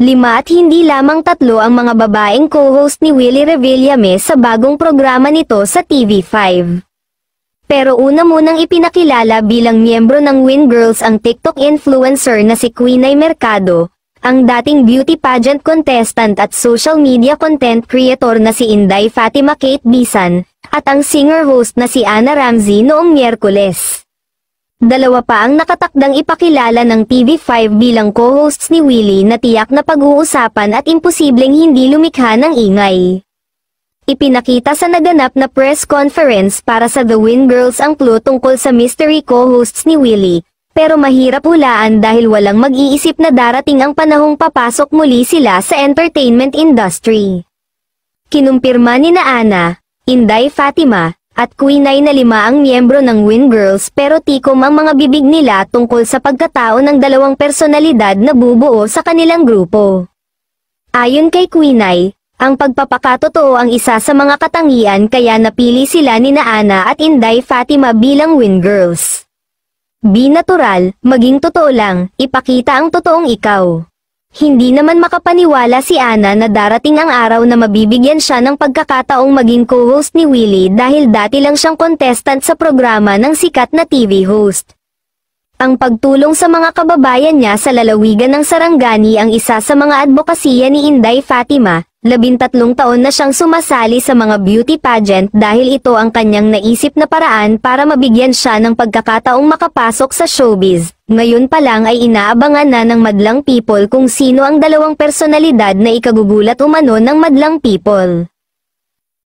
5 at hindi lamang 3 ang mga babaeng co-host ni Willie Revillame sa bagong programa nito sa TV5. Pero una munang ipinakilala bilang miyembro ng Win Girls ang TikTok influencer na si Queenie Mercado, ang dating beauty pageant contestant at social media content creator na si Inday Fatima Kate Bisan, at ang singer-host na si Ana Ramsey noong Miyerkules. Dalawa pa ang nakatakdang ipakilala ng TV5 bilang co-hosts ni Willie na tiyak na pag-uusapan at imposibleng hindi lumikha ng ingay. Ipinakita sa naganap na press conference para sa The Win Girls ang clue tungkol sa mystery co-hosts ni Willie, pero mahirap hulaan dahil walang mag-iisip na darating ang panahong papasok muli sila sa entertainment industry. Kinumpirma ni na Ana, Inday Fatima, at Queenie na 5 ang miyembro ng Win Girls pero tikom ang mga bibig nila tungkol sa pagkatao ng dalawang personalidad na bubuo sa kanilang grupo. Ayon kay Queenie, ang pagpapakatotoo ang isa sa mga katangian kaya napili sila ni na Ana at Inday Fatima bilang Win Girls. Be natural, maging totoo lang, ipakita ang totoong ikaw. Hindi naman makapaniwala si Ana na darating ang araw na mabibigyan siya ng pagkakataong maging co-host ni Willie dahil dati lang siyang contestant sa programa ng sikat na TV host. Ang pagtulong sa mga kababayan niya sa lalawigan ng Sarangani ang isa sa mga advokasya ni Inday Fatima. 13 taon na siyang sumasali sa mga beauty pageant dahil ito ang kanyang naisip na paraan para mabigyan siya ng pagkakataong makapasok sa showbiz. Ngayon pa lang ay inaabangan na ng madlang people kung sino ang dalawang personalidad na ikagugulat umano ng madlang people.